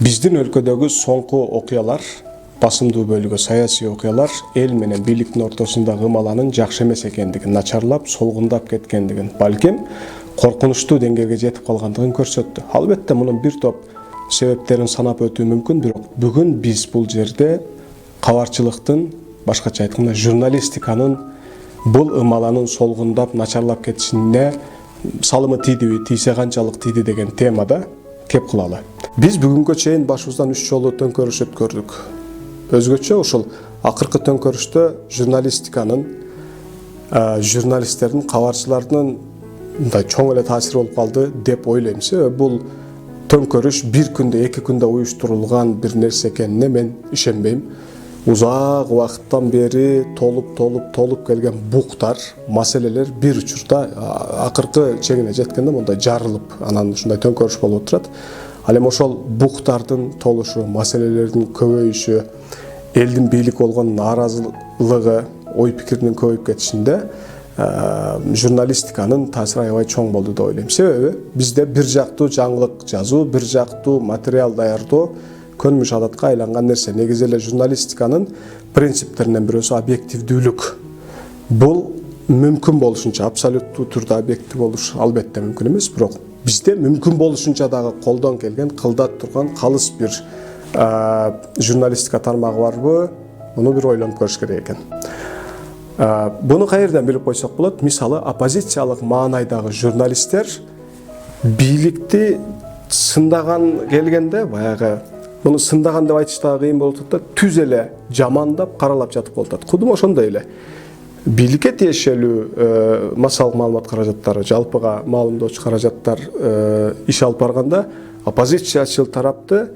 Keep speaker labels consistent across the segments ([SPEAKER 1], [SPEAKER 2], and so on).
[SPEAKER 1] Биздин өлкөдөгү соңку окуялар, басымдуу бөлүгү саясий окуялар эл менен бийликтин ортосундагы ымаланын жакшы эмес экендигин, начарлап, солгундап кеткендигин, балким коркунучтуу деңгээлге жетип калгандыгын көрсөттү. Албетте мунун бир топ себептерин санап өтүү мүмкүн, бирок бүгүн биз бул жерде кабарчылыктын, башкача айтканда журналистиканын бул ымаланын солгундап, начарлап кетишине салымы тийдиби, тийсе канчалык тийди деген темада кеп кылалы. Биз бүгүнгө чейин башыбыздан 3 жолу төңкөрүш өткөрдүк. Өзгөчө ушул акыркы төңкөрүштө журналистиканын, журналисттердин, кабарчылардын мындай чоң эле таасири болуп калды деп ойлойм. Себеби бул төңкөрүш бир күндө, 2 күндө уюштурулган бир нерсе экенине мен ишенбейм. Узак убакыттан бери толуп келген буктар, маселелер бир учурда акыркы чегине жеткенде мындай жарылып, анан ушундай төңкөрүш болуп турат. Ал эми ошол буктардын толушу, маселелердин көбөйүшү, элдин бийлик болгон нааразылыгы, ой пикиринин көбөйүп кетишинде журналистиканын таасири аябай чоң болду деп ойлойм. Себеби бизде бир жактуу жаңылык жазуу, бир жактуу материал даярдоо көнмүш адатка айланган нерсе. Негизи эле журналистиканын принциптеринен бирөөсү объективдүүлүк. Бул мүмкүн болушунча абсолюттуу түрдө объектив болуш албетте мүмкүн эмес, бирок бизде мүмкүн болушунча дагы колдон келген, кылдат турган калыс бир журналистика тармагы барбы? Муну бир ойлонуп көрүш керек экен. Буну каерден билип койсок болот? Мисалы, оппозициялык маанайдагы журналисттер бийликти сындаган келгенде, баягы муну сындаган деп айтыш дагы кыйын болуп атат да, түз эле жамандап, каралап жатып калат. Кудум ошондой эле. Бийликке тиешелүү массалык маалымат каражаттары, жалпыга маалымдоочу каражаттар иш алып барганда, оппозициячыл тарапты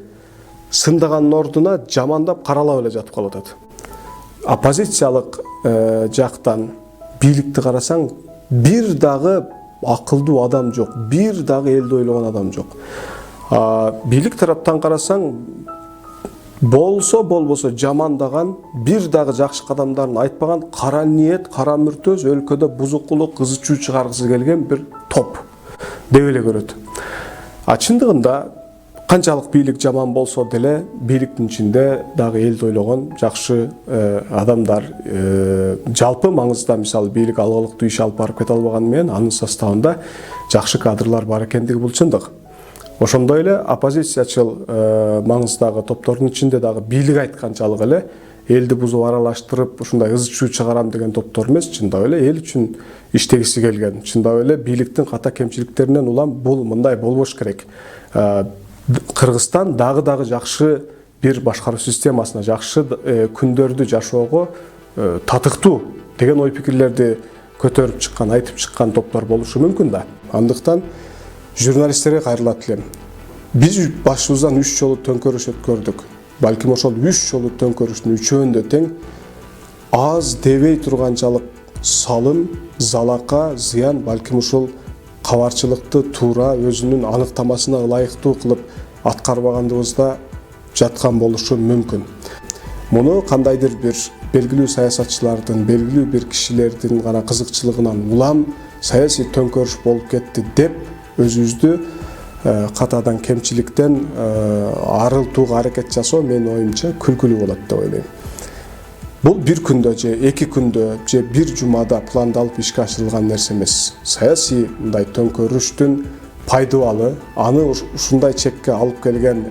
[SPEAKER 1] сындаганын ордуна жамандап, каралап эле жатып калып атат. Оппозициялык жактан бийликти карасаң, бир дагы акылдуу адам жок, бир дагы элди ойлогон адам жок. Бийлик тараптан карасаң, болбосо жамандаган, бир дагы жакшы кадамдарын айтпаган, кара ниет, кара мүртөз, өлкөдө бузукулук, кызычуу чыгаргысы келген бир топ деп эле көрөт. Чындыгында канчалык бийлик жаман болсо деле, бийликтин ичинде дагы элди ойлогон жакшы адамдар, жалпы маңызда, мисалы, бийлик алгылыктуу иш алып барып кете албаганы менен анын составында жакшы кадрлар бар экендиги бул чындык. Ошондой эле оппозициячыл маңыздагы топтордун ичинде дагы бийлик айтканчалык эле элди бузуп аралаштырып, ушундай ызчуу чыгарам деген топтор эмес, чындап эле эл үчүн иштегиси келген, чындап эле бийликтин ката кемчиликтеринен улам бул мындай болбош керек. Кыргызстан дагы жакшы бир башкаруу системасына, жакшы күндөрдү жашоого татыктуу деген ой пикирлерди көтөрүп чыккан, айтып чыккан топтор болушу мүмкүн да. Андыктан журналисттерге кайрылат элем. Биз башыбыздан 3 жолу төңкөрүш өткөрдүк. Балким ошол 3 жолу төңкөрүштүн үчөөндө тең аз дебей турганчалык салым, залака, зыян балким ушул кабарчылыкты туура өзүнүн аныктамасына ылайыктуу кылып аткарбагандыгыбызда жаткан болушу мүмкүн. Муну кандайдыр бир белгилүү саясатчылардын, белгилүү бир кишилердин гана кызыкчылыгынан улам саясий төңкөрүш болуп кетти деп өзүбүздү катадан кемчиликтен арылтууга аракет жасоо менин оюмча күлкүлүү болот деп ойлойм. Бул бир күндө же 2 күндө же бир жумада пландалып ишке ашырылган нерсе эмес. Саясий мындай төңкөрүштүн пайдабалы, аны ушундай чекке алып келген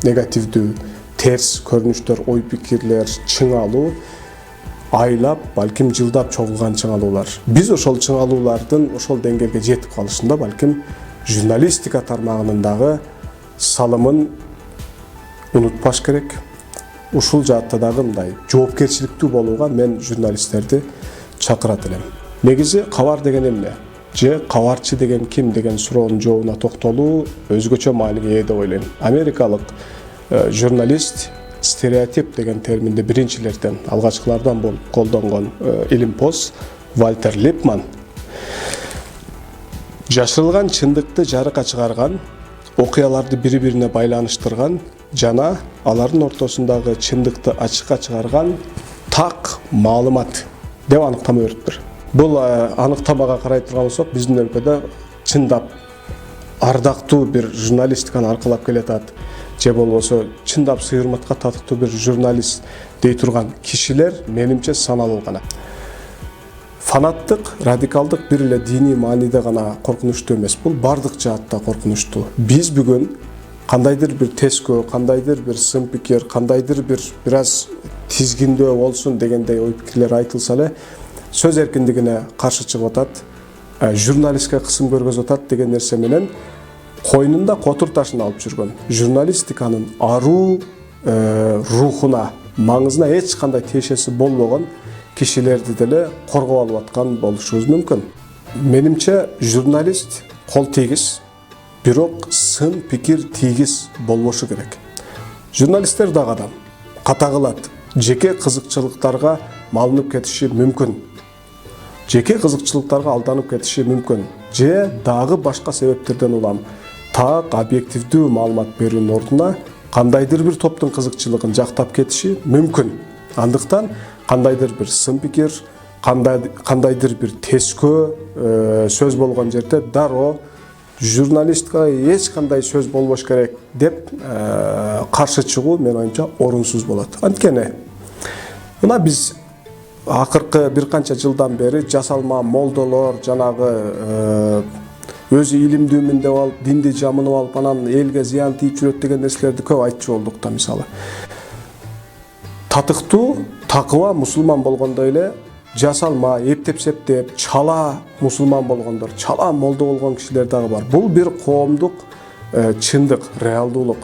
[SPEAKER 1] негативдүү, терс көрүнүштөр, ой пикирлер, чыңалуу айлап, балким жылдап чогулган чыңалуулар. Биз ошол чыңалуулардын ошол деңгээлге жетип калышында балким журналистика тармагынын дагы салымын унутпаш керек. Ушул жаатта дагы мындай жоопкерчиликтүү болууга мен журналисттерди чакырат элем. Негизи кабар деген эмне? Же кабарчы деген ким деген суроонун жообуна токтолуу өзгөчө мааниге ээ деп ойлойм. Америкалык журналист стереотип деген терминди биринчилерден, алгачкылардан болуп колдонгон илимпоз Вальтер Липман жашырылган чындыкты жарыкка чыгарган, окуяларды бири-бирине байланыштырган жана алардын ортосундагы чындыкты ачыкка чыгарган так маалымат деп аныктама бериптир. Бул аныктамага карай турган болсок, биздин өлкөдө чындап ардактуу бир журналистиканы аркылап келатат, же болбосо чындап сый урматка татыктуу бир журналист дей турган кишилер менимче саналуу гана. Фанаттык, радикалдык бир эле диний мааниде гана коркунучтуу эмес, бул бардык жаатта коркунучтуу. Биз бүгүн кандайдыр бир тескөө, кандайдыр бир сын пикир, кандайдыр бир аз тизгиндөө болсун дегендей ой пикирлер айтылса эле, сөз эркиндигине каршы чыгып атат, журналистке кысым көргөзүп атат деген нерсе менен койнунда котур ташын алып жүргөн, журналистиканын аруу рухуна, маңызына эч кандай тиешеси болбогон кишилерди деле коргоп алып аткан болушубуз мүмкүн. Менимче журналист кол тийгиз, бирок сын пикир тийгиз болбошу керек. Журналисттер дагы адам, ката кылат, жеке кызыкчылыктарга малынып кетиши мүмкүн. Жеке кызыкчылыктарга алданып кетиши мүмкүн. Же дагы башка себептерден улам так объективдүү маалымат берүүнүн ордуна кандайдыр бир топтун кызыкчылыгын жактап кетиши мүмкүн. Андыктан кандайдыр бир сын пикир, кандайдыр бир тескөө сөз болгон жерде дароо журналисткага эч кандай сөз болбош керек деп каршы чыгуу менин оюмча орунсуз болот. Анткени мына биз акыркы бир канча жылдан бери жасалма молдолор, жанагы өзү илимдүүмүн деп алып, динди жамынып алып, анан элге зыян тийип жүрөт деген нерселерди көп айтчу болдук да. Мисалы татыктуу, такыба мусулман болгондой эле жасалма, эптеп-септеп, чала мусулман болгондор, чала молдо болгон кишилер дагы бар. Бул бир коомдук чындык, реалдуулук.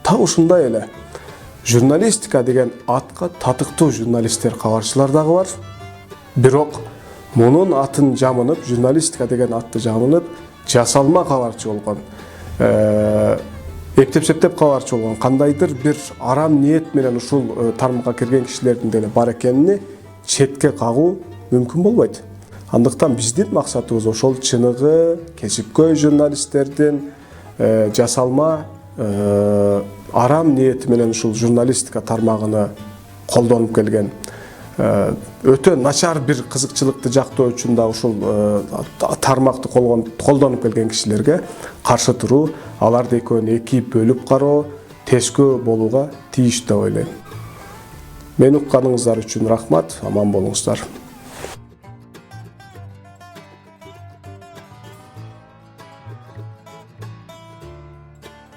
[SPEAKER 1] Так ушундай эле журналистика деген атка татыктуу журналисттер, кабарчылар дагы бар. Бирок мунун атын жамынып, журналистика деген атты жамынып, жасалма кабарчы болгон, эптеп-септеп кабарчы болгон, кандайдыр бир арам ниет менен ушул тармакка кирген кишилердин деле бар экенини четке кагуу мүмкүн болбойт. Андыктан биздин максатыбыз ошол чыныгы, кесипкөй журналисттердин жасалма арам ниети менен ушул журналистика тармагын колдонуп келген, өтө начар бир кызыкчылыкты жактоо үчүн да ушул тармакты колдонуп келген кишилерге каршы туруу, аларды экөөнү эки бөлүп кароо, тескөө болууга тийиштүү деп ойлойм. Мени укканыңыздар үчүн рахмат, аман болуңуздар.